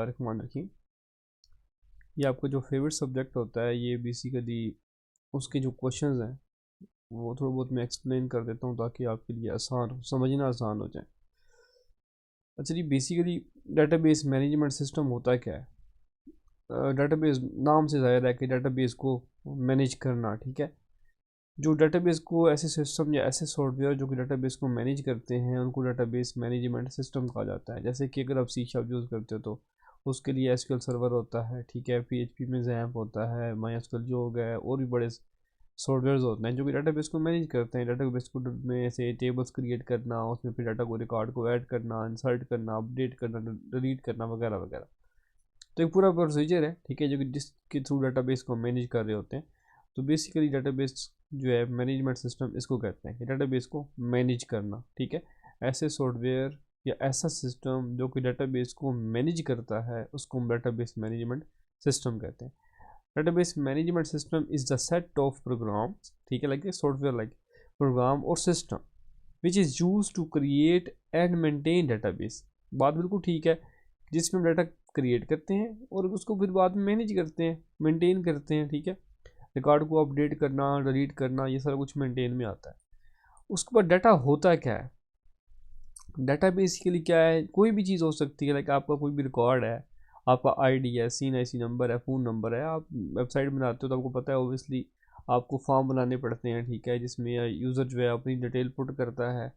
बिस्मिल्लाहिर्रहमानिर्रहीम। ये आपका जो फेवरेट सब्जेक्ट होता है, ये बेसिकली उसके जो क्वेश्चंस हैं वो थोड़ा बहुत मैं एक्सप्लेन कर देता हूँ ताकि आपके लिए आसान हो, समझना आसान हो जाए। अच्छा जी, बेसिकली डेटाबेस मैनेजमेंट सिस्टम होता क्या है? डेटाबेस नाम से ज़ाहिर है कि डेटाबेस को मैनेज करना, ठीक है। जो डेटाबेस को ऐसे सिस्टम या ऐसे सॉफ्टवेयर जो कि डेटाबेस को मैनेज करते हैं उनको डेटाबेस मैनेजमेंट सिस्टम कहा जाता है। जैसे कि अगर आप सी शार्प यूज़ करते हो तो उसके लिए एसक्यूएल सर्वर होता है, ठीक है। पीएचपी में जैम्प होता है, माइस्क्यूएल जो हो गया है, और भी बड़े सॉफ्टवेयर होते हैं जो कि डेटाबेस को मैनेज करते हैं। डेटाबेस को में से टेबल्स क्रिएट करना, उसमें फिर डाटा को रिकॉर्ड को ऐड करना, इंसर्ट करना, अपडेट करना, डिलीट करना वगैरह वगैरह। तो एक पूरा प्रोसीजर है, ठीक है, जो कि जिसके थ्रू डाटाबेस को मैनेज कर रहे होते हैं। तो बेसिकली डाटाबेस जो है मैनेजमेंट सिस्टम इसको कहते हैं कि डाटाबेस को मैनेज करना, ठीक है। ऐसे सॉफ्टवेयर या ऐसा सिस्टम जो कि डाटाबेस को मैनेज करता है उसको हम डाटाबेस मैनेजमेंट सिस्टम कहते हैं। Database management system is the set of program, ठीक है, लाइक सॉफ्टवेयर लाइक प्रोग्राम और system which is use to create and maintain database. बात बिल्कुल ठीक है, जिसमें हम डाटा क्रिएट करते हैं और उसको फिर बाद में मैनेज करते हैं, मेंटेन करते हैं, ठीक है। रिकॉर्ड को अपडेट करना, डिलीट करना, ये सारा कुछ मेंटेन में आता है। उसके बाद डाटा होता क्या है? डाटा बेसिकली क्या है? कोई भी चीज़ हो सकती है, लाइक आपका कोई भी रिकॉर्ड है, आपका आईडी है, CNIC नंबर है, फ़ोन नंबर है। आप वेबसाइट बनाते हो तो आपको पता है ओबियसली आपको फॉर्म बनाने पड़ते हैं, ठीक है, जिसमें यूज़र जो है अपनी डिटेल पुट करता है।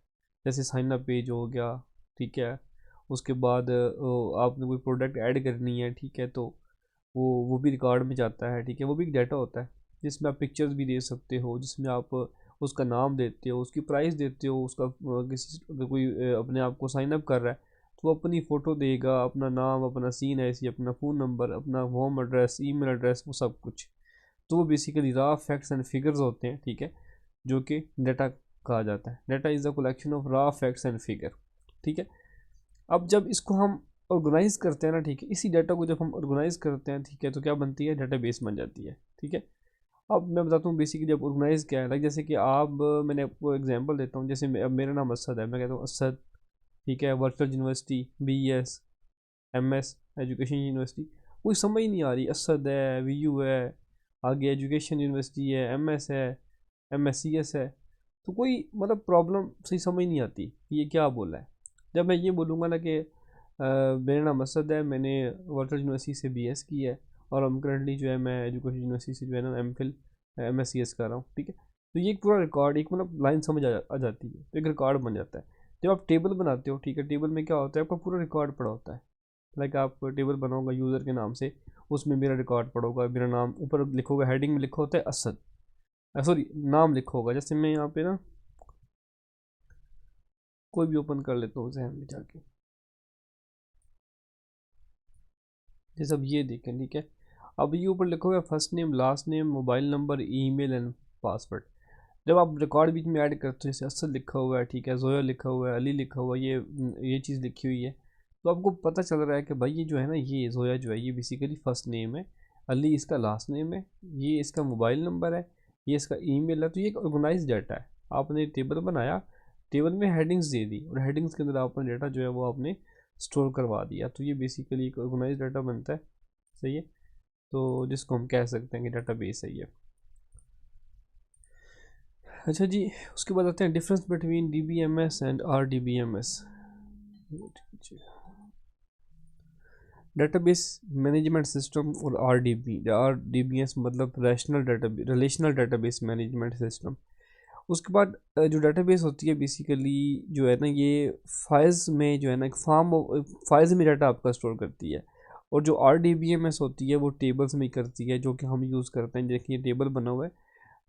जैसे साइन अप पेज हो गया, ठीक है। उसके बाद आपने कोई प्रोडक्ट ऐड करनी है, ठीक है, तो वो भी रिकॉर्ड में जाता है, ठीक है। वो भी एक डाटा होता है जिसमें आप पिक्चर्स भी दे सकते हो, जिसमें आप उसका नाम देते हो, उसकी प्राइस देते हो, उसका किसी अगर कोई अपने आप को साइन अप कर रहा है तो वो अपनी फ़ोटो देगा, अपना नाम, अपना CNIC, अपना फ़ोन नंबर, अपना होम एड्रेस, ईमेल एड्रेस, वो सब कुछ। तो वो basically raw facts and figures होते हैं, ठीक है, जो कि डाटा कहा जाता है। Data is the collection of raw facts and figure, ठीक है। अब जब इसको हम ऑर्गेनाइज करते हैं ना, ठीक है, इसी डाटा को जब हम ऑर्गेनाइज करते हैं, ठीक है, तो क्या बनती है? डाटाबेस बन जाती है, ठीक है। अब मैं बताता हूँ बेसिकली अब ऑर्गेनाइज क्या है। लाइक जैसे कि आप मैंने आपको एग्जांपल देता हूँ। जैसे अब मेरा नाम असद है, मैं कहता हूँ असद, ठीक है, virtual university, BES, MS education university. कोई समझ नहीं आ रही, असद है, VU है, आगे एजुकेशन यूनिवर्सिटी है, MS है, MSCS है, तो कोई मतलब प्रॉब्लम सही समझ नहीं आती कि ये क्या बोला है। जब मैं ये बोलूँगा ना कि मेरा नाम असद है, मैंने वर्चुअल यूनिवर्सिटी से BS की है, और हम करंटली जो है मैं एजुकेशन यूनिवर्सिटी से जो है ना MPhil MSCS कर रहा हूँ, ठीक है। तो ये एक पूरा रिकॉर्ड, एक मतलब लाइन समझ आ जाती है, तो एक रिकॉर्ड बन जाता है। जब आप टेबल बनाते हो, ठीक है, टेबल में क्या होता है? आपका पूरा रिकॉर्ड पड़ा होता है। लाइक आप टेबल बनाओगे यूज़र के नाम से, उसमें मेरा रिकॉर्ड पड़ा होगा, मेरा नाम ऊपर लिखोगे, हेडिंग में लिखा होता है असद, सॉरी नाम लिखा होगा। जैसे मैं यहाँ पे ना कोई भी ओपन कर लेता हूँ जहन में जाके, जैसे अब ये देखें, ठीक है। अब ये ऊपर लिखोगे first name, last name, mobile number, email and password. जब आप रिकॉर्ड बीच में ऐड करते हो, जैसे असद लिखा हुआ है, ठीक है, जोया लिखा हुआ है, अली लिखा हुआ है, ये चीज़ लिखी हुई है, तो आपको पता चल रहा है कि भाई ये जो है ना, ये जोया जो है ये बेसिकली फर्स्ट नेम है, अली इसका लास्ट नेम है, ये इसका मोबाइल नंबर है, ये इसका ईमेल है। तो ये एक ऑर्गेनाइज डाटा है। आपने टेबल बनाया, टेबल में हेडिंग्स दे दी, और हेडिंग्स के अंदर आपने डाटा जो है वो आपने स्टोर करवा दिया। तो ये बेसिकली एक ऑर्गेनाइज डाटा बनता है, सही है। तो जिसको हम कह सकते हैं कि डाटा बेस है ये। अच्छा जी, उसके बाद आते हैं difference between DBMS and RDBMS। Database management system और RDBS मतलब रिलेशनल डेटाबेस मैनेजमेंट सिस्टम। उसके बाद जो डेटाबेस होती है बेसिकली जो है ना, ये फाइल्स में जो है ना एक फाइल्स में डाटा आपका स्टोर करती है। और जो RDBMS होती है वो टेबल्स में करती है, जो कि हम यूज़ करते हैं। देखिए टेबल बना हुआ है,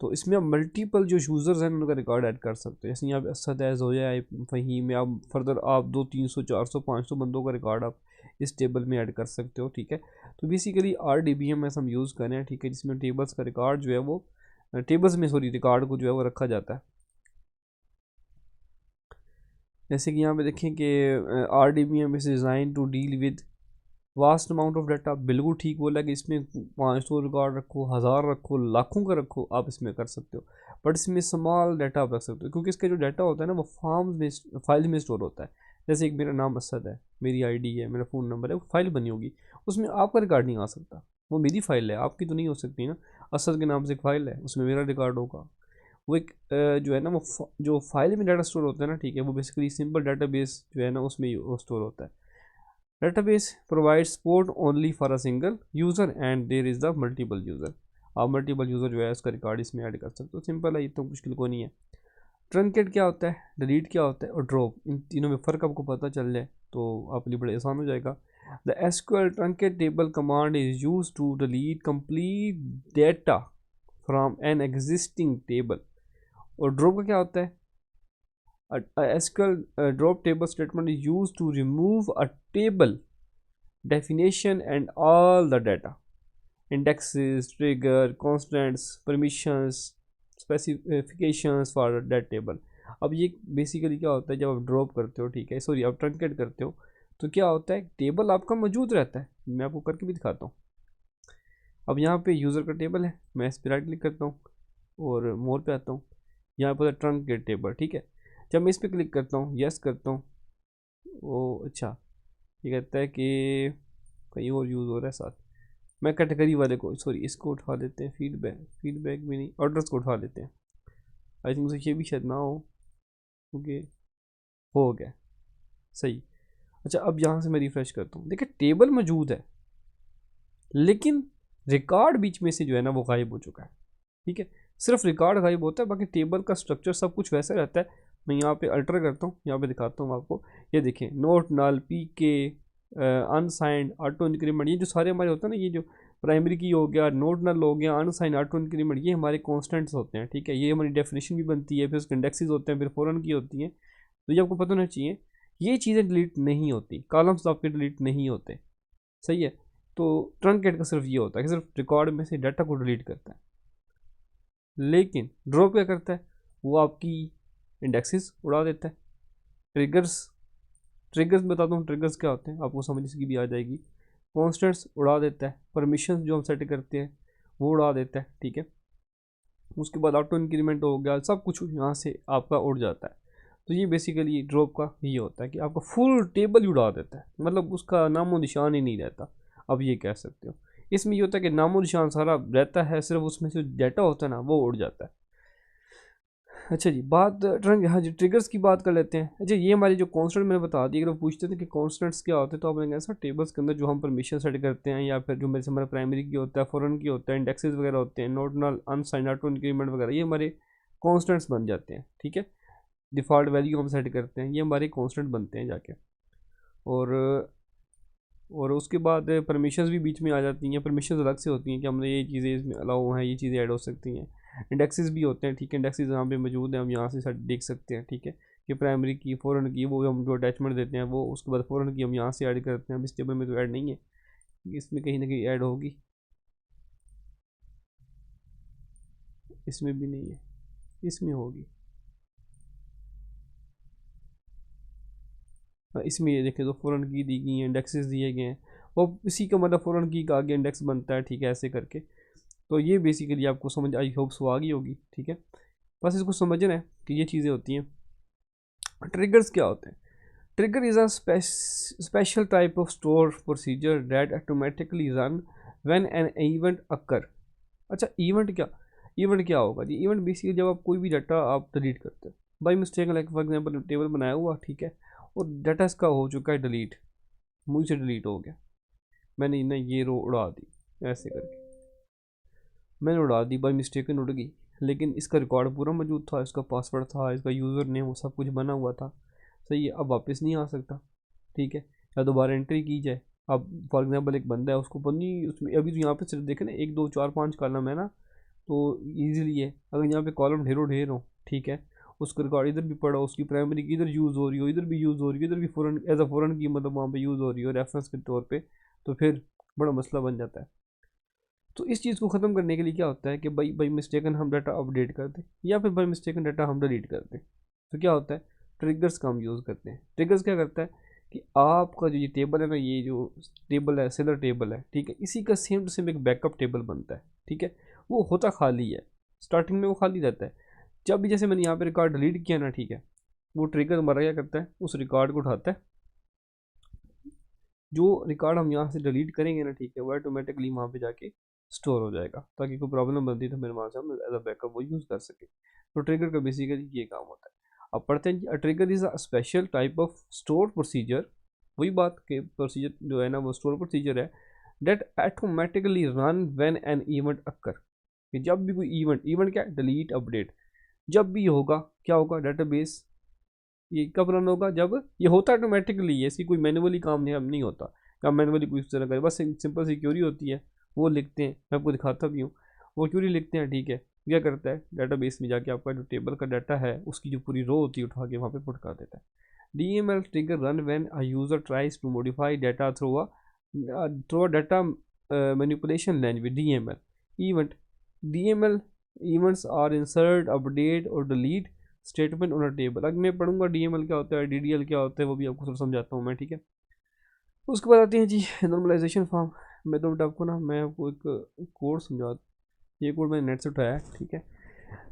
तो इसमें आप मल्टीपल जो यूज़र्स हैं उनका रिकॉर्ड ऐड कर सकते हो। जैसे यहाँ पे असद है, जोया है, फ़हीम है, आप फर्दर आप 200, 300, 400, 500 बंदों का रिकॉर्ड आप इस टेबल में ऐड कर सकते हो, ठीक है। तो बेसिकली RDBMS हम यूज़ करें हैं, ठीक है, जिसमें टेबल्स का रिकॉर्ड जो है वो टेबल्स में सॉरी रिकॉर्ड को जो है वो रखा जाता है। जैसे कि यहाँ पे देखें कि RDBMS is design to deal with vast amount of data. बिल्कुल ठीक बोला कि इसमें 500 रिकॉर्ड रखो, 1000 रखो, लाखों का रखो, आप इसमें कर सकते हो। बट इसमें स्मॉल डाटा आप रख सकते हो, क्योंकि इसका जो डाटा होता है ना वो फॉर्म्स में फाइल में स्टोर होता है। जैसे एक मेरा नाम असद है, मेरी आईडी है, मेरा फ़ोन नंबर है, वो फाइल बनी होगी, उसमें आपका रिकॉर्ड नहीं आ सकता, वो मेरी फाइल है, आपकी तो नहीं हो सकती ना। असद के नाम से एक फ़ाइल है, उसमें मेरा रिकॉर्ड होगा। वो एक जो है ना वो जो फाइल में डाटा स्टोर होता है ना, ठीक है, वो बेसिकली सिंपल डाटाबेस जो है ना उसमें स्टोर होता है। Database provides support only for a single user and there is the multiple user। आप मल्टीपल यूज़र जो है उसका रिकॉर्ड इसमें ऐड कर सकते हो। सिंपल है, इतना मुश्किल को नहीं है। ट्रंकेट क्या होता है, डिलीट क्या होता है, और ड्रॉप, इन तीनों में फ़र्क आपको पता चल जाए तो आपके लिए बड़ा आसान हो जाएगा। The SQL truncate table command is use to delete complete data from an existing table. और ड्रॉप का क्या होता है, a SQL drop table statement is used to remove a table definition and all the data, indexes, trigger, constants, permissions, specifications for that table। अब ये basically क्या होता है, जब आप ड्रॉप करते हो, ठीक है, सॉरी आप ट्रंकेट करते हो, तो क्या होता है, टेबल आपका मौजूद रहता है। मैं आपको करके भी दिखाता हूँ। अब यहाँ पे यूज़र का टेबल है, मैं इस पर राइट क्लिक करता हूँ और मोर पे आता हूँ, यहाँ पर ट्रंकेट टेबल, ठीक है। जब मैं इस पर क्लिक करता हूँ, यस करता हूँ, वो अच्छा ये कहता है कि कहीं और यूज़ हो रहा है साथ। मैं कैटेगरी वाले को, सॉरी इसको उठा देते हैं, फीडबैक भी नहीं, ऑर्डर्स को उठा लेते हैं। आई थिंक ये भी शायद ना हो, क्योंकि हो गया सही। अच्छा, अब यहाँ से मैं रिफ़्रेश करता हूँ, देखिए टेबल मौजूद है लेकिन रिकॉर्ड बीच में से जो है ना वो गायब हो चुका है, ठीक है। सिर्फ रिकॉर्ड गायब होता है, बाकी टेबल का स्ट्रक्चर सब कुछ वैसा रहता है। मैं यहाँ पे अल्टर करता हूँ, यहाँ पे दिखाता हूँ आपको। ये देखें, नोट, नल, पी के, अनसाइंड, ऑटो इंक्रीमेंट, ये जो सारे हमारे होते हैं ना, ये जो प्राइमरी की हो गया, नोट नल हो गया, अनसाइंड, ऑटो इंक्रीमेंट, ये हमारे कॉन्स्टेंट्स होते हैं, ठीक है। ये हमारी डेफिनेशन भी बनती है, फिर उसके इंडेक्सेस होते हैं, फिर फॉरन की होती हैं। तो ये आपको पता होना चाहिए, ये चीज़ें डिलीट नहीं होती, कॉलम्स आपके डिलीट नहीं होते, सही है। तो ट्रंकेट का सिर्फ ये होता है कि सिर्फ रिकॉर्ड में से डाटा को डिलीट करता है। लेकिन ड्रॉप क्या करता है, वो आपकी इंडेक्सेस उड़ा देता है। ट्रिगर्स बताता हूँ, ट्रिगर्स क्या होते हैं, आपको समझ इसकी भी आ जाएगी। कॉन्स्टेंट्स उड़ा देता है, परमिशंस जो हम सेट करते हैं वो उड़ा देता है, ठीक है। उसके बाद ऑटो इंक्रीमेंट हो गया, सब कुछ यहाँ से आपका उड़ जाता है। तो ये बेसिकली ड्रॉप का ये होता है कि आपका फुल टेबल ही उड़ा देता है, मतलब उसका नामो निशान ही नहीं रहता, अब ये कह सकते हो। इसमें ये होता है कि नामो निशान सारा रहता है, सिर्फ उसमें से डाटा होता है ना वो उड़ जाता है। अच्छा जी, बात हाँ जी, ट्रिगर्स की बात कर लेते हैं। अच्छा, ये हमारी जो कॉन्स्टेंट मैंने बता दी, अगर वो पूछते थे कि कॉन्स्टेंट्स क्या होते हैं, तो आपने कहा सर टेबल्स के अंदर जो हम परमिशन सेट करते हैं, या फिर जो मेरे से हमारा प्राइमरी की होता है, फॉरन की होता है, इंडेक्सेस वगैरह होते हैं, नोट नल, अनसाइंड, ऑटो इंक्रीमेंट वगैरह, ये हमारे कॉन्स्टेंट्स बन जाते हैं, ठीक है। डिफ़ॉल्ट वैल्यू हम सेट करते हैं, ये हमारे कॉन्स्टेंट बनते हैं जाके। और उसके बाद परमिशंस भी बीच में आ जाती हैं। परमिशंस अलग से होती हैं कि हमने ये चीज़ें इसमें अलाउ हैं, ये चीज़ें ऐड हो सकती हैं। इंडेक्सेस भी होते हैं, ठीक है, इंडेक्सेस यहाँ पे मौजूद हैं, हम यहाँ से देख सकते हैं, ठीक है, कि प्राइमरी की, फॉरन की, वो हम जो अटैचमेंट देते हैं वो, उसके बाद फॉरन की हम यहाँ से ऐड करते हैं। अब इस टेबल में तो ऐड नहीं है, इसमें कहीं ना कहीं ऐड होगी, इसमें भी नहीं है, इसमें होगी। इसमें ये देखें तो फ़ॉरन की दी गई हैं, इंडेक्सेस दिए गए हैं, और इसी का मतलब फ़ॉरन की का आगे इंडेक्स बनता है, ठीक है, ऐसे करके। तो ये बेसिकली आपको समझ आई होप सो आ गई होगी, ठीक है। बस इसको समझना है कि ये चीज़ें होती हैं। ट्रिगर्स क्या होते हैं, trigger is a special type of store procedure that automatically run when an event अकर। अच्छा, इवेंट क्या होगा जी, इवेंट बेसिकली जब आप कोई भी डाटा आप डिलीट करते हो by mistake, like for example table बनाया हुआ, ठीक है, और डाटा इसका हो चुका है डिलीट, मुझसे डिलीट हो गया, मैंने ना ये रो उड़ा दी, ऐसे करके मैंने उड़ा दी, बाई मिस्टेक उड़ गई, लेकिन इसका रिकॉर्ड पूरा मौजूद था, इसका पासवर्ड था, इसका यूज़र नेम, वो सब कुछ बना हुआ था, सही है। अब वापस नहीं आ सकता, ठीक है, या दोबारा एंट्री की जाए। अब फॉर एग्जांपल एक बंदा है, उसको पन्नी उसमें अभी तो यहाँ पे सिर्फ देखें ना 1 2 4 5 कॉलम है ना, तो ईजिली है। अगर यहाँ पे कॉलम ढेरों ढेर हो, ठीक है, उसका रिकॉर्ड इधर भी पड़ा, उसकी प्राइमरी की इधर यूज़ हो रही हो, इधर भी यूज़ हो रही हो, इधर भी फ़ॉरन एज अ फ़ॉरन की मतलब वहाँ पे यूज़ हो रही हो रेफरेंस के तौर पे, तो फिर बड़ा मसला बन जाता है। तो इस चीज़ को ख़त्म करने के लिए क्या होता है कि बाई मिस्टेकन हम डाटा अपडेट कर दें, या फिर बाई मिस्टेकन डाटा हम डिलीट कर दें, तो क्या होता है, ट्रिगर्स का हम यूज़ करते हैं। ट्रिगर्स क्या करता है कि आपका जो ये टेबल है ना, ये जो टेबल है, सेलर टेबल है, ठीक है, इसी का सेम टू सेम एक बैकअप टेबल बनता है, ठीक है। वो होता खाली है, स्टार्टिंग में वो खाली रहता है। जब भी जैसे मैंने यहाँ पे रिकॉर्ड डिलीट किया ना, ठीक है, वो ट्रिगर हमारा क्या करता है, उस रिकॉर्ड को उठाता है, जो रिकॉर्ड हम यहाँ से डिलीट करेंगे ना, ठीक है, वो ऑटोमेटिकली वहाँ पे जाके स्टोर हो जाएगा, ताकि कोई प्रॉब्लम बनती है तो मेरे वहाँ से हम एज अ बैकअप वो यूज़ कर सके। तो ट्रिगर का बेसिकली ये काम होता है। अब पढ़ते हैं, trigger is a special type of store procedure, वही बात के प्रोसीजर जो है ना वो स्टोर प्रोसीजर है, that automatically run when an event occur, कि जब भी कोई इवेंट क्या है, डिलीट अपडेट, जब भी होगा क्या होगा, डेटाबेस ये कब रन होगा, जब ये होता है ऑटोमेटिकली है, इसकी कोई मैनुअली काम नहीं होता, काम मैनुअली कोई इस तरह करे, बस सिंपल सी क्यूरी होती है, वो लिखते हैं, मैं आपको दिखाता भी हूँ, वो क्यूरी लिखते हैं, ठीक है, क्या करता है, डेटाबेस में जाके आपका जो टेबल का डाटा है उसकी जो पूरी रो होती है उठा के वहाँ पे पुट कर देता है। DML trigger run when a user tries to modify data through a data manipulation language, DML event. DML events are insert, update और delete statement on a table. अगर मैं पढ़ूंगा DML क्या होता है, DDL क्या होता है, वो भी आपको थोड़ा समझाता हूँ मैं, ठीक है। उसके बाद आते हैं जी नॉर्मलाइजेशन फॉर्म। मैं तो आपको ना, मैं आपको एक कोड समझा, ये कोड मैंने नेट से उठाया है, ठीक है।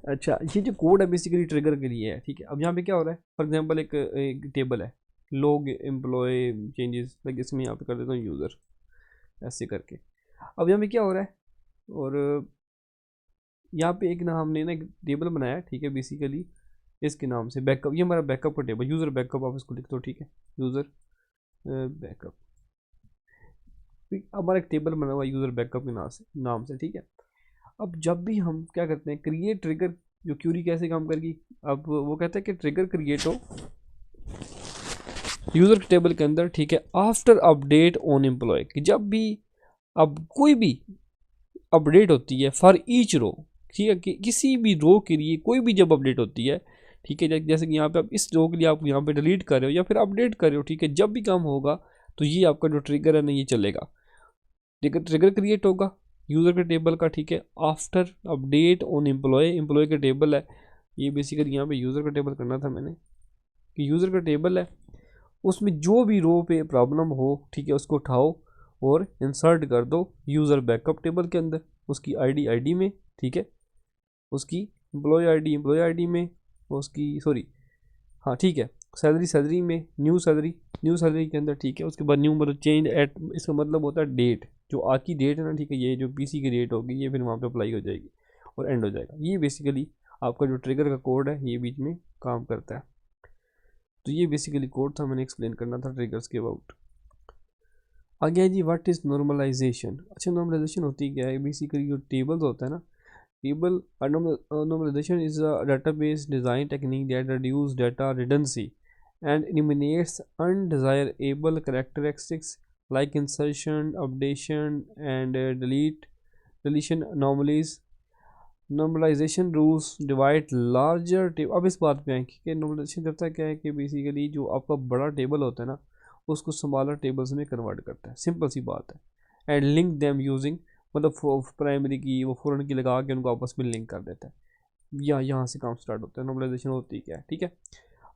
अच्छा, ये जो कोड है बेसिकली ट्रिगर के लिए है, ठीक है। अब यहाँ पे क्या हो रहा है, फॉर एग्जांपल एक टेबल है, लोग एम्प्लॉय चेंजेस, लाइक इसमें यहाँ पे कर देता हूँ यूज़र, ऐसे करके। अब यहाँ पे क्या हो रहा है, और यहाँ पे एक ना हमने ना एक टेबल बनाया है, ठीक है, बेसिकली इसके नाम से बैकअप, ये हमारा बैकअप का टेबल, यूज़र बैकअप आप इसको लिख दो, ठीक है, यूज़र बैकअप, हमारा एक टेबल बना हुआ यूज़र बैकअप के नाम से, ठीक है। अब जब भी हम क्या करते हैं, क्रिएट ट्रिगर, जो क्यूरी कैसे काम करेगी, अब वो कहता है कि ट्रिगर क्रिएट हो यूज़र टेबल के अंदर, ठीक है, आफ्टर अपडेट ऑन एम्प्लॉय, कि जब भी अब कोई भी अपडेट होती है फॉर ईच रो, ठीक है, कि किसी भी रो के लिए कोई भी जब अपडेट होती है, ठीक है, जैसे कि यहाँ पे आप इस रो के लिए आप यहाँ पे डिलीट कर रहे हो या फिर अपडेट कर रहे हो, ठीक है, जब भी काम होगा तो ये आपका जो ट्रिगर है ना ये चलेगा, ट्रिगर क्रिएट होगा यूज़र के टेबल का, ठीक है, आफ्टर अपडेट ऑन एम्प्लॉय का टेबल है, ये बेसिकली यहाँ पे यूज़र का टेबल करना था मैंने, कि यूज़र का टेबल है, उसमें जो भी रो पे प्रॉब्लम हो, ठीक है, उसको उठाओ और इंसर्ट कर दो यूज़र बैकअप टेबल के अंदर, उसकी आईडी में, ठीक है, उसकी एम्प्लॉय आईडी में, उसकी सॉरी हाँ ठीक है, सैलरी में, न्यू सैलरी के अंदर, ठीक है। उसके बाद न्यू मतलब चेंज एट, इसका मतलब होता है डेट, जो आज की डेट है ना, ठीक है, ये जो पीसी की डेट होगी ये फिर वहाँ पे अप्लाई हो जाएगी और एंड हो जाएगा। ये बेसिकली आपका जो ट्रिगर का कोड है ये बीच में काम करता है। तो ये बेसिकली कोड था, मैंने एक्सप्लेन करना था ट्रिगर्स के अबाउट। आगे है जी व्हाट इज़ नॉर्मलाइजेशन। अच्छा, नॉर्मलाइजेशन होती क्या है, बेसिकली जो टेबल्स होता है ना, table normalization is a database design technique that reduces data redundancy and eliminates undesirable characteristics like insertion, updation, and deletion anomalies. Normalization rules divide larger table। अब इस बात पे आए कि नॉर्मलाइजेशन करता है क्या है, कि बेसिकली जो आपका बड़ा टेबल होता है ना उसको स्मॉलर टेबल्स में कन्वर्ट करता है, सिंपल सी बात है। एंड लिंक देम यूजिंग, मतलब प्राइमरी की वो फॉरेन की लगा के उनको आपस में लिंक कर देता है, या यहाँ से काम स्टार्ट होता है। नॉर्मलाइजेशन होती क्या है, ठीक है।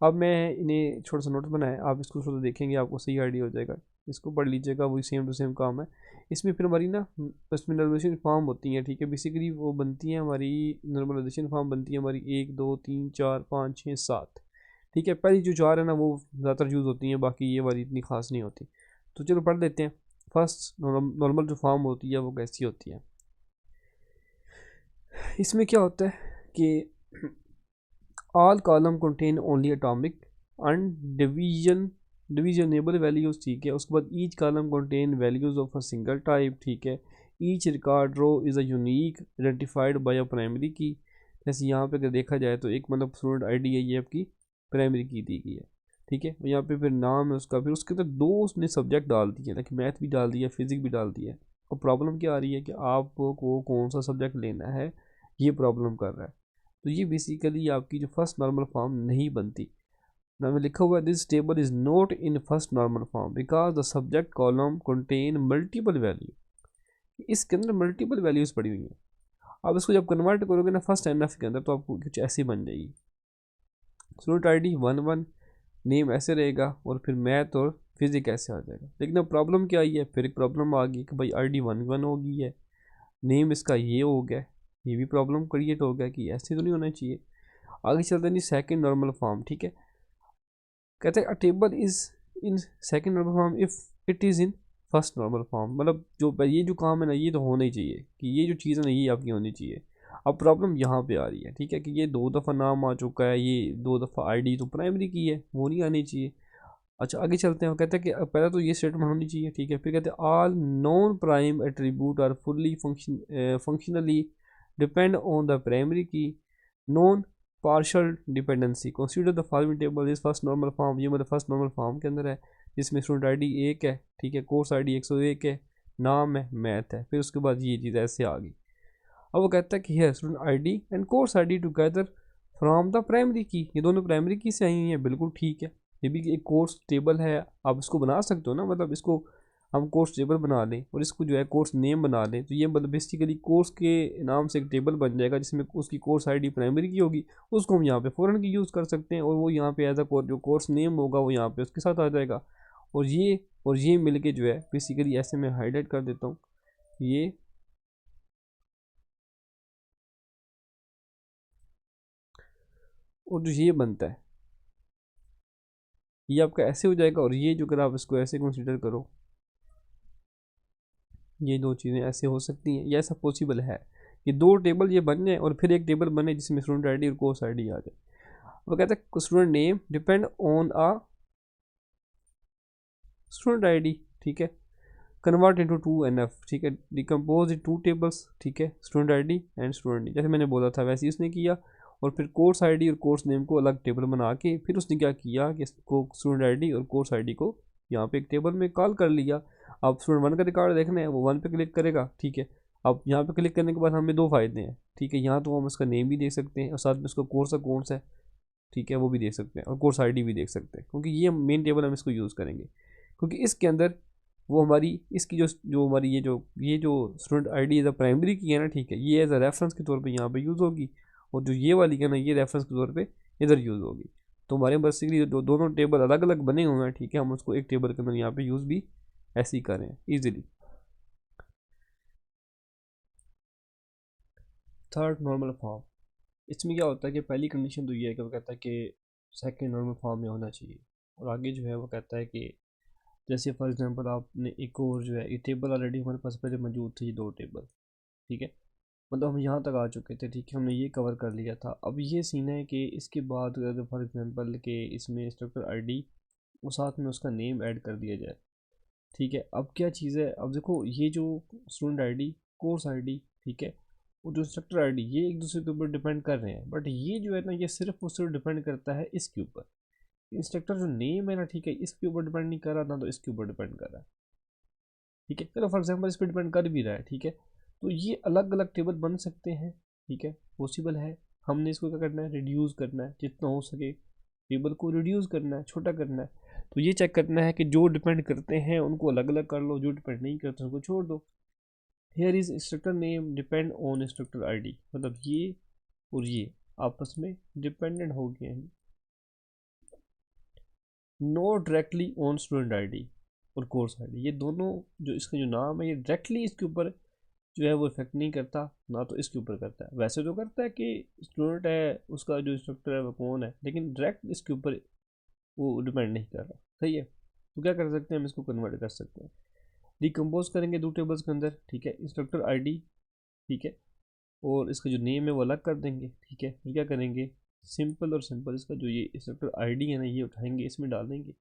अब मैं इन्हें छोटा सा नोट बनाया, आप इसको थोड़ा देखेंगे आपको सही आइडिया हो जाएगा, इसको पढ़ लीजिएगा, वही सेम टू सेम काम है। इसमें फिर हमारी ना इसमें नॉर्मलाइजेशन फॉर्म होती हैं, ठीक है, बेसिकली वो बनती हैं हमारी, नॉर्मलाइजेशन फॉर्म बनती है हमारी 1 2 3 4 5 6 7, ठीक है। पहली जो 4 है ना वो ज़्यादातर यूज़ होती हैं, बाकी ये वाली इतनी खास नहीं होती। तो चलो पढ़ लेते हैं। फर्स्ट नॉर्मल जो फॉर्म होती है वो कैसी होती है, इसमें क्या होता है कि all column contain only atomic divisionable values, ठीक है। उसके बाद each column contain values of a single type, ठीक है। Each record row is a unique identified by a primary key. जैसे यहाँ पे अगर देखा जाए तो एक मतलब स्टूडेंट आईडी है, ये आपकी प्राइमरी की दी गई है, ठीक है। यहाँ पे फिर नाम है उसका, फिर उसके अंदर 2 उसने सब्जेक्ट डाल दिए, लाइक मैथ भी डाल दिया, फिजिक्स भी डाल दिया। और प्रॉब्लम क्या आ रही है कि आपको कौन सा सब्जेक्ट लेना है, ये प्रॉब्लम कर रहा है। तो ये बेसिकली आपकी जो फर्स्ट नॉर्मल फॉर्म नहीं बनती ना, में लिखा हुआ है this table is not in first normal form because the subject column contain multiple value. इसके अंदर मल्टीपल वैल्यूज पड़ी हुई हैं। आप इसको जब कन्वर्ट करोगे ना फर्स्ट एनएफ के अंदर तो आपको कुछ ऐसी बन जाएगी, स्टूडेंट आईडी 1 1, नेम ऐसे रहेगा, और फिर मैथ और फिजिक्स ऐसे आ जाएगा। लेकिन अब प्रॉब्लम क्या आई है, फिर एक प्रॉब्लम आ गई कि भाई आईडी 1 1 हो गई है, नेम इसका ये हो गया, ये भी प्रॉब्लम क्रिएट हो गया कि ऐसे तो नहीं होना चाहिए। आगे चलते हैं जी सेकंड नॉर्मल फॉर्म, ठीक है। कहते हैं अ table is in second normal form if it is in first normal form, मतलब जो ये जो काम है ना, ये तो होना ही चाहिए कि ये जो चीज़ है ना, ये आपकी होनी चाहिए। अब प्रॉब्लम यहाँ पे आ रही है, ठीक है, कि ये 2 दफ़ा नाम आ चुका है, ये 2 दफ़ा आईडी तो प्राइमरी की है, वो नहीं आनी चाहिए। अच्छा आगे चलते हैं, वो कहते हैं कि पहले तो ये स्टेटमेंट होनी चाहिए, ठीक है, फिर कहते हैं all non prime attribute are fully functionally depend on the primary key. Non partial dependency consider the following table is first normal form, ये मतलब फर्स्ट नॉर्मल फॉर्म के अंदर है, जिसमें स्टूडेंट आईडी 1 है, ठीक है, कोर्स आईडी 101 है, नाम है, मैथ है, फिर उसके बाद ये चीज़ ऐसे आ गई। अब वो कहता है कि है student ID and course ID together from the primary की, ये दोनों प्राइमरी की से आई हुई हैं, बिल्कुल ठीक है। ये भी एक कोर्स टेबल है, आप इसको बना सकते हो ना, मतलब इसको हम कोर्स टेबल बना लें और इसको जो है कोर्स नेम बना लें, तो ये मतलब बेसिकली कोर्स के नाम से एक टेबल बन जाएगा जिसमें उसकी कोर्स आईडी प्राइमरी की होगी, उसको हम यहाँ पे फ़ौरन की यूज़ कर सकते हैं, और वो यहाँ पे एज अ जो कोर्स नेम होगा वो यहाँ पे उसके साथ आ जाएगा। और ये मिल के जो है बेसिकली ऐसे मैं हाईलाइट कर देता हूँ ये, और जो ये बनता है ये आपका ऐसे हो जाएगा, और ये जो अगर आप इसको ऐसे कंसिडर करो, ये दो चीज़ें ऐसे हो सकती हैं, ये ऐसा पॉसिबल है कि 2 टेबल ये बन जाए और फिर एक टेबल बने जिसमें स्टूडेंट आईडी और कोर्स आईडी आ जाए। वो कहता है student name depend on a student ID, ठीक है, कन्वर्ट इनटू 2NF, ठीक है, डिकम्पोज इन 2 टेबल्स, ठीक है, student ID and student D, जैसे मैंने बोला था वैसे ही उसने किया, और फिर कोर्स आईडी और कोर्स नेम को अलग टेबल बना के फिर उसने क्या किया कि इसको स्टूडेंट आईडी और कोर्स आईडी को यहाँ पे एक टेबल में कॉल कर लिया। अब स्टूडेंट 1 का रिकॉर्ड देखना है, वो 1 पे क्लिक करेगा, ठीक है। अब यहाँ पे क्लिक करने के बाद हमें 2 फ़ायदे हैं, ठीक है, यहाँ तो हम उसका नेम भी देख सकते हैं और साथ में उसका कोर्स का कौन सा है, ठीक है, वो भी देख सकते हैं, और कोर्स आईडी भी देख सकते हैं, क्योंकि ये मेन टेबल हम इसको यूज़ करेंगे, क्योंकि इसके अंदर वो हमारी इसकी जो जो हमारी ये जो student ID as a primary key है ना, ठीक है, ये एज अ रेफरेंस के तौर पे यहाँ पे यूज़ होगी, और जो ये वाली है ना, ये रेफरेंस के तौर पे इधर यूज़ होगी। तो हमारे बेसिकली दोनों टेबल अलग अलग बने हुए हैं, ठीक है, हम उसको एक टेबल के अंदर यहाँ पे यूज़ भी ऐसे ही करें ईजिली। थर्ड नॉर्मल फॉर्म, इसमें क्या होता है कि पहली कंडीशन तो ये है कि वो कहता है कि सेकंड नॉर्मल फॉर्म में होना चाहिए, और आगे जो है वो कहता है कि जैसे फॉर एग्जांपल आपने एक और जो है ये टेबल ऑलरेडी हमारे पास पहले मौजूद थे, ये 2 टेबल, ठीक है, मतलब हम यहाँ तक आ चुके थे, ठीक है, हमने ये कवर कर लिया था। अब ये सीन है कि इसके बाद अगर फॉर एग्जांपल के इसमें इंस्ट्रक्टर आईडी और साथ में उसका नेम ऐड कर दिया जाए, ठीक है, अब क्या चीज़ है, अब देखो ये जो स्टूडेंट आईडी, कोर्स आईडी, ठीक है, और जो इंस्ट्रक्टर आईडी, ये एक दूसरे के ऊपर डिपेंड कर रहे हैं, बट ये जो है ना, ये सिर्फ और सिर्फ डिपेंड करता है इसके ऊपर। इंस्ट्रक्टर जो नेम है ना, ठीक है, इसके ऊपर डिपेंड नहीं कर रहा ना, तो इसके ऊपर डिपेंड कर रहा है, ठीक है, चलो फॉर एग्जांपल इस पर डिपेंड कर भी रहा है, ठीक है, तो ये अलग अलग टेबल बन सकते हैं, ठीक है, पॉसिबल है। हमने इसको क्या करना है, रिड्यूस करना है, जितना हो सके टेबल को रिड्यूस करना है, छोटा करना है। तो ये चेक करना है कि जो डिपेंड करते हैं उनको अलग अलग कर लो, जो डिपेंड नहीं करते उनको छोड़ दो। Here is instructor name depend on instructor ID, मतलब ये और ये आपस में डिपेंडेंट हो गए हैं, no directly on student ID और कोर्स आईडी, ये दोनों जो इसका जो नाम है ये डायरेक्टली इसके ऊपर जो है वो इफेक्ट नहीं करता, ना तो इसके ऊपर करता है। वैसे तो करता है कि स्टूडेंट है उसका जो इंस्ट्रक्टर है वो कौन है, लेकिन डायरेक्ट इसके ऊपर वो डिपेंड नहीं कर रहा, सही है। तो क्या कर सकते हैं, हम इसको कन्वर्ट कर सकते हैं, डिकम्पोज करेंगे 2 टेबल्स के अंदर, ठीक है, इंस्ट्रक्टर आईडी, ठीक है, और इसका जो नेम है वो अलग कर देंगे, ठीक है, फिर क्या करेंगे, सिंपल और सिंपल इसका जो ये इंस्ट्रक्टर आईडी है ना, ये उठाएंगे इसमें डाल देंगे,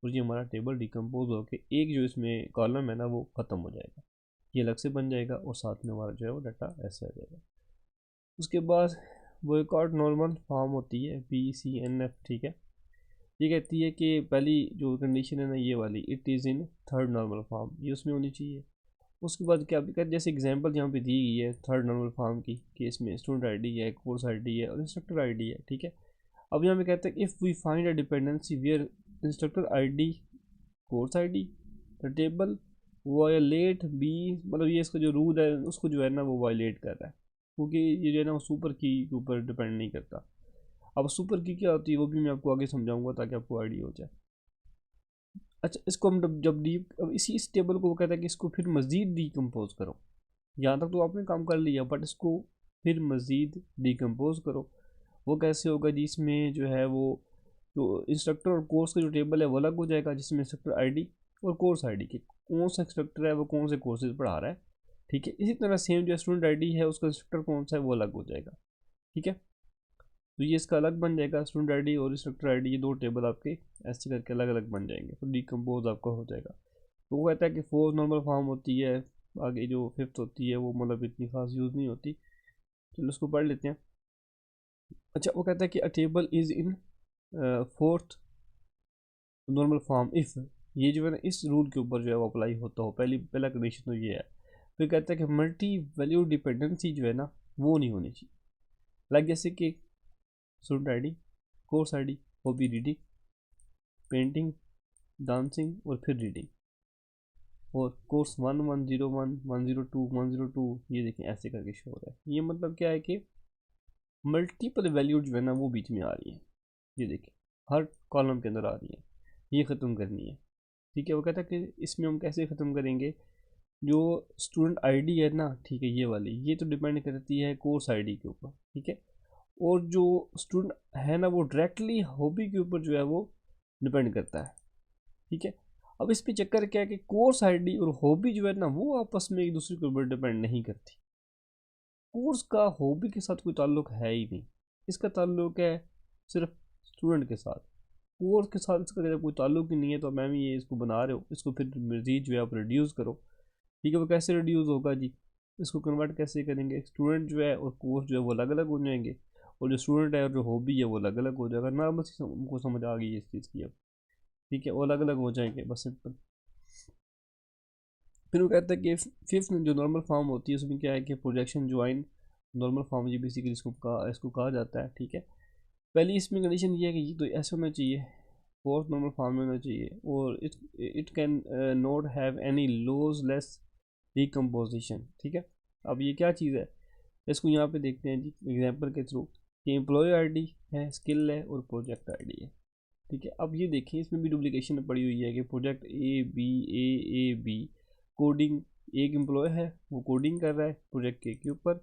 और ये हमारा टेबल डिकम्पोज होकर एक जो इसमें कॉलम है ना वो ख़त्म हो जाएगा, ये अलग से बन जाएगा, और साथ में हमारा जो है वो डाटा ऐसे आ जाएगा। उसके बाद वो एक और नॉर्मल फॉर्म होती है BCNF, ठीक है, ये कहती है कि पहली जो कंडीशन है ना ये वाली, it is in third normal form, ये उसमें होनी चाहिए। उसके बाद क्या भी कर, जैसे एग्जांपल यहाँ पे दी गई है थर्ड नॉर्मल फॉर्म की, कि इसमें स्टूडेंट आईडी है, कोर्स आईडी है और इंस्ट्रक्टर आईडी है, ठीक है। अब यहाँ पे कहते हैं if we find a dependency where instructor ID course ID the table violate B, मतलब ये इसका जो रूल है उसको जो है ना वो वायलेट कर रहा है, क्योंकि ये जो है ना वो सुपर की के ऊपर डिपेंड नहीं करता। अब सुपर की क्या होती है वो भी मैं आपको आगे समझाऊंगा ताकि आपको आइडिया हो जाए। अच्छा इसको हम जब डी, अब इस टेबल को वो कहता है कि इसको फिर मज़ीद डिकम्पोज करो, यहाँ तक तो आपने काम कर लिया, बट इसको फिर मज़ीद डिकम्पोज करो। वो कैसे होगा जी, इसमें जो है वो जो इंस्ट्रक्टर और कोर्स का जो टेबल है वो अलग हो जाएगा, जिसमें इंस्ट्रक्टर आईडी और कोर्स आईडी की, कौन सा इंस्ट्रक्टर है वो कौन से कोर्सेज पढ़ा रहा है, ठीक है। इसी तरह सेम जो स्टूडेंट आईडी है उसका इंस्ट्रक्टर कौन सा है वो अलग हो जाएगा, ठीक है। तो ये इसका अलग बन जाएगा, स्टूडेंट आईडी और इंस्ट्रक्टर आईडी, ये दो टेबल आपके ऐसे करके अलग अलग बन जाएंगे, तो डिकम्पोज आपका हो जाएगा। तो वो कहता है कि 4 नॉर्मल फॉर्म होती है, आगे जो 5th होती है वो मतलब इतनी खास यूज़ नहीं होती। चलो उसको पढ़ लेते हैं। अच्छा, वो कहता है कि अ table is in 4th normal form if, ये जो है ना इस रूल के ऊपर जो है वो अप्लाई होता हो, पहला कंडीशन तो ये है। फिर कहता है कि मल्टी वैल्यू डिपेंडेंसी जो है ना वो नहीं होनी चाहिए। लाइक जैसे कि student ID, course ID, hobby reading, painting, dancing और फिर रीडिंग, और कोर्स 1101, 102, 102, ये देखें ऐसे करके शो हो रहा है। ये मतलब क्या है कि मल्टीपल वैल्यू जो है ना वो बीच में आ रही है, ये देखें हर कॉलम के अंदर आ रही है, ये ख़त्म करनी है, ठीक है। वो कहता है कि इसमें हम कैसे ख़त्म करेंगे, जो स्टूडेंट आईडी है ना, ठीक है, ये वाली ये तो डिपेंड करती है कोर्स आईडी के ऊपर, ठीक है। और जो स्टूडेंट है ना वो डायरेक्टली हॉबी के ऊपर जो है वो डिपेंड करता है, ठीक है। अब इस पे चक्कर क्या है कि कोर्स आईडी और हॉबी जो है ना वो आपस में एक दूसरे के ऊपर डिपेंड नहीं करती। कोर्स का हॉबी के साथ कोई ताल्लुक है ही नहीं, इसका ताल्लुक है सिर्फ स्टूडेंट के साथ। कोर्स के साथ इसका कोई ताल्लुक ही नहीं है, तो मैम ये इसको बना रहे हो, इसको फिर मज़ीद जो है आप रिड्यूस करो, ठीक है। वो कैसे रिड्यूस होगा जी, इसको कन्वर्ट कैसे करेंगे, स्टूडेंट जो है और कोर्स जो है वो अलग अलग हो जाएंगे, और जो स्टूडेंट है और जो हॉबी है वो अलग अलग हो जाएगा। ना बस हमको समझ आ गई इस चीज़ की अब, ठीक है, वो अलग अलग हो जाएंगे, बस सिंपल। फिर वो कहता है कि 5th जो नॉर्मल फॉर्म होती है उसमें क्या है कि प्रोजेक्शन ज्वाइन नॉर्मल फॉर्म, ये बेसिकली इसको कहा जाता है, ठीक है। पहली इसमें कंडीशन ये है कि ये तो ऐसे होना चाहिए, 4th नॉर्मल फॉर्म में होना चाहिए, और it can not have any lossless decomposition, ठीक है। अब ये क्या चीज़ है, इसको यहाँ पे देखते हैं जी एग्जांपल के थ्रू, कि एम्प्लॉय आईडी है, स्किल है और प्रोजेक्ट आईडी है, ठीक है। अब ये देखें इसमें भी डुप्लीकेशन पड़ी हुई है कि प्रोजेक्ट ए बी कोडिंग, एक एम्प्लॉय है वो कोडिंग कर रहा है प्रोजेक्ट के ऊपर,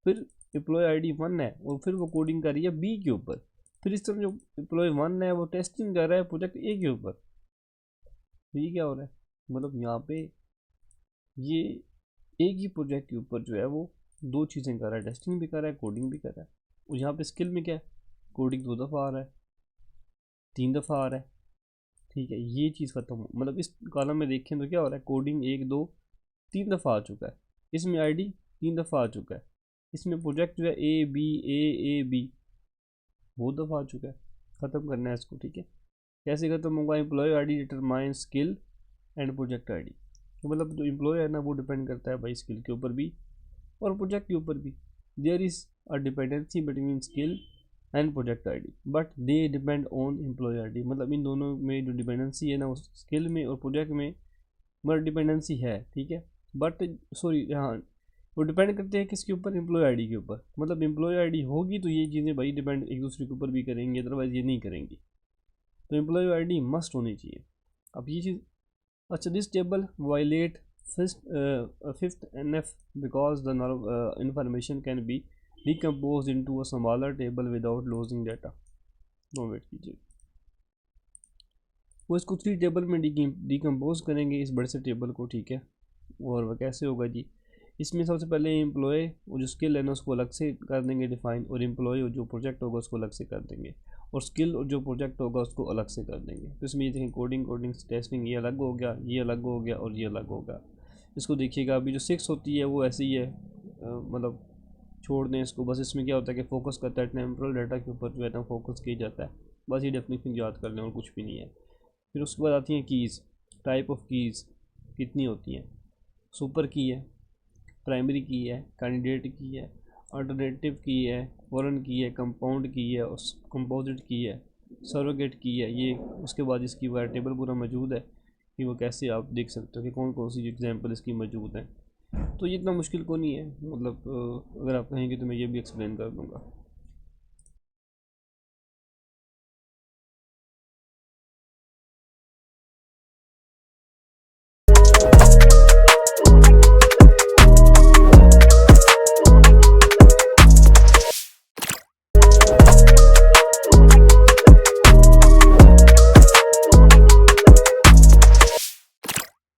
फिर एम्प्लॉय आईडी 1 है और फिर वो कोडिंग कर रही है बी के ऊपर, फिर इस तरह जो एम्प्लॉय 1 है वो टेस्टिंग कर रहा है प्रोजेक्ट ए के ऊपर। तो ये क्या हो रहा है, मतलब यहाँ पे ये एक ही प्रोजेक्ट के ऊपर जो है वो दो चीज़ें कर रहा है, टेस्टिंग भी कर रहा है कोडिंग भी कर रहा है। और यहाँ पे स्किल में क्या है, कोडिंग 2 दफ़ा आ रहा है, 3 दफ़ा आ रहा है, ठीक है। ये चीज़ खत्म हो, मतलब इस कॉलम में देखें तो क्या हो रहा है, कोडिंग 1 2 3 दफ़ा आ चुका है, इसमें आईडी 3 दफ़ा आ चुका है, इसमें प्रोजेक्ट जो है ए बी बहुत दफ़ा आ चुका है। ख़त्म करना है इसको, ठीक है। कैसे ख़त्म होगा, employee ID determine skill and project ID, मतलब जो एम्प्लॉय है ना वो डिपेंड करता है भाई स्किल के ऊपर भी और प्रोजेक्ट के ऊपर भी। There is a dependency between skill and project ID but they depend on employee ID, मतलब इन दोनों में जो डिपेंडेंसी है ना उस स्किल में और प्रोजेक्ट में मतलब डिपेंडेंसी है, ठीक है। बट सॉरी, हाँ, वो डिपेंड करते हैं किसके ऊपर, एम्प्लॉय आईडी के ऊपर, मतलब एम्प्लॉय आईडी होगी तो ये चीज़ें भाई डिपेंड एक दूसरे के ऊपर भी करेंगी, अदरवाइज़ ये नहीं करेंगी। तो एम्प्लॉय आईडी मस्ट होनी चाहिए। अब ये चीज़, अच्छा, this table violate 5th NF because the information can be decomposed into a smaller table without losing data। No wait कीजिए, वो इसको 3 टेबल में डिकम्पोज करेंगे इस बड़े से टेबल को, ठीक है। और वह कैसे होगा जी, इसमें सबसे पहले एम्प्लॉय और जो स्किल है ना उसको अलग से कर देंगे डिफाइन, और एम्प्लॉय और जो प्रोजेक्ट होगा उसको अलग से कर देंगे, और स्किल और जो प्रोजेक्ट होगा उसको अलग से कर देंगे। तो इसमें ये देखें कोडिंग टेस्टिंग ये अलग हो गया, ये अलग हो गया और ये अलग होगा। इसको देखिएगा अभी जो 6 होती है वो ऐसी ही है, मतलब छोड़ दें इसको, बस इसमें क्या होता है कि फोकस करता है टेम्पोरल डाटा के ऊपर जो है ना फोकस किया जाता है, बस ये डेफिनेशन याद कर लें और कुछ भी नहीं है। फिर उसके बाद आती हैं कीज़, टाइप ऑफ कीज़ कितनी होती हैं, सुपर की है, प्राइमरी की है, कैंडिडेट की है, अल्टरनेटिव की है, फॉरेन की है, कंपाउंड की है और कंपोजिट की है, सरोगेट की है। ये उसके बाद इसकी वह टेबल पूरा मौजूद है कि वो कैसे आप देख सकते हो कि कौन कौन सी एग्जांपल इसकी मौजूद हैं। तो ये इतना मुश्किल को नहीं है, मतलब अगर आप कहेंगे तो मैं ये भी एक्सप्लेन कर दूँगा।